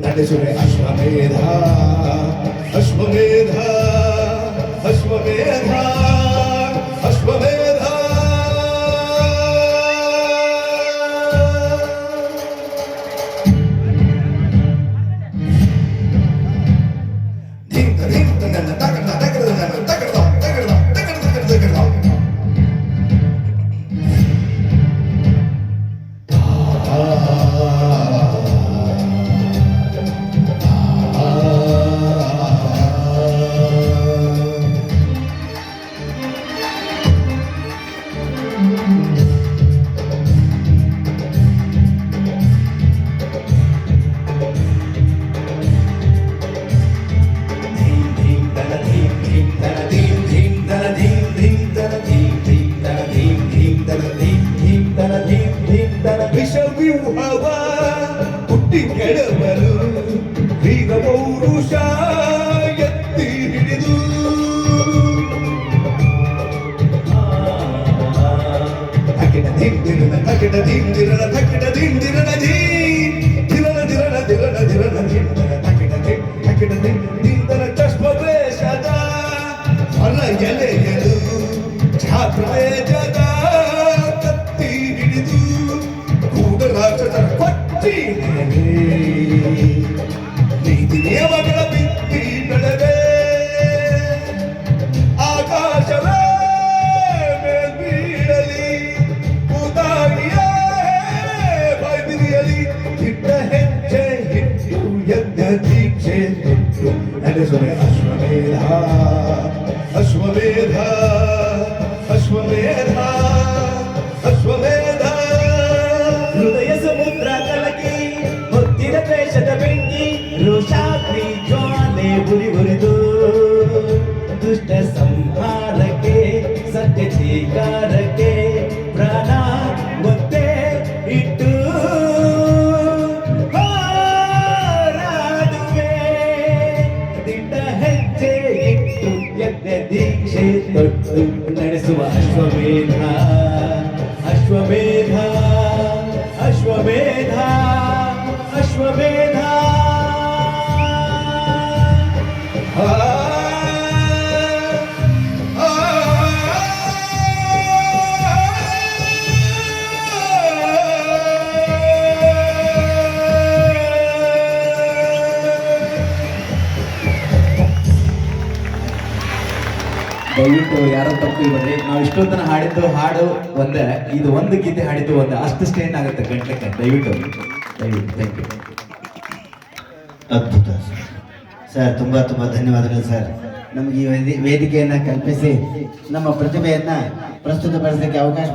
ನಡೆಸುವೆ ಅಶ್ವಮೇಧ ಅಶ್ವಮೇಧ ಅಶ್ವಮೇಧ ಅಶ್ವಮೇಧ ಧೀಂತ ಧೀಂತ ನನ್ನ ತಗಡ ತಗಡ ನನ್ನ ತಗಡ ತಗಡ ತಗಡ ತಗಡ ತಗಡ ವಿಷವ್ಯೂಹವ ಹುಟ್ಟಿ ಕೆಡವರು ಈಗ ಪೌರುಷ ಎತ್ತಿ ಹಿಡಿದು ತಕಿಟ ದಿಂದಿರನ ತಕಿಟ ದಿಂದಿರನ ತಕಿಟ ದಿಂದಿರನ ಧಿರನ ಧಿರನ ಧಿರನ ಧಿರನ ಧಿರನ ತಕಿಟ ತಕಿಟ ದಿಂದನ ಚಷ್ಮವೇಷದ ಹೊಲ ಎಲೆಯಲು ಛಾತ್ರವೇಜದ ಕತ್ತಿ ಹಿಡಿದು ಕೂಡಲಾಚದ ಕೊಚ್ಚಿ ನೀತಿ ನಿಯಮಗಳ ಬಿತ್ತಿ ಬೆಳೆದೆ ಆಕಾಶವೇ ಮೇಲ್ಬೀಳಲಿ ಕೂತಾಗಿಯೇ ಬೈಬಿರಿಯಲಿ ಇಟ್ಟ ಹೆಜ್ಜೆ ಇಟ್ಟು ಯಜ್ಞ ದೀಕ್ಷೆ ತೊಟ್ಟು ನಡೆಸುವೆ ಅಶ್ವಮೇಧ ಅಶ್ವಮೇಧ ಅಶ್ವಮೇಧ ಅಶ್ವಮೇಧ ಹೃದಯ ಸಮುದ್ರ ಕಲಕಿ ಹೊತ್ತಿದ ದ್ವೇಷದ ಬೆಂಕಿ ರೋಷಾಗ್ನಿ ಜ್ವಾಲೆ ಉರಿ ಉರಿದು ದುಷ್ಟ ಸಂಹಾರಕ್ಕೆ ಸತ್ಯ ಸ್ವೀಕಾರಕ್ಕೆ ಪ್ರಾಣ ಒತ್ತೆ ಇಟ್ಟು ಹೋರಾಡುವೆ ದಿಟ್ಟ ಹೆಜ್ಜೆ ಇಟ್ಟು ಯಜ್ಞ ದೀಕ್ಷೆ ತೊಟ್ಟು ನಡೆಸುವ ಅಶ್ವಮೇಧ ಅಶ್ವಮೇಧ ಅಶ್ವಮೇಧ ಅಶ್ವಮೇಧ ದಯವಿಟ್ಟು ಯಾರೋ ತಪ್ಪು ಇಲ್ಬಡ್ರಿ. ನಾವು ಇಷ್ಟೊತ್ತನ ಹಾಡಿದ್ದು ಹಾಡು ಒಂದೇ, ಇದು ಒಂದು ಗೀತೆ ಹಾಡಿದ್ದು ಒಂದೇ, ಅಷ್ಟು ಸ್ಟೇನ್ ಆಗುತ್ತೆ ಗಂಟ್ಲಕ್ಕೆ. ದಯವಿಟ್ಟು ದಯವಿಟ್ಟು ಥ್ಯಾಂಕ್ ಯು. ಅದ್ಭುತ ಸರ್, ತುಂಬ ತುಂಬ ಧನ್ಯವಾದಗಳು ಸರ್. ನಮಗೆ ಈ ವೇದಿಕೆಯನ್ನು ಕಲ್ಪಿಸಿ ನಮ್ಮ ಪ್ರತಿಭೆಯನ್ನು ಪ್ರಸ್ತುತಪಡಿಸಲಿಕ್ಕೆ ಅವಕಾಶ ಮಾಡಿ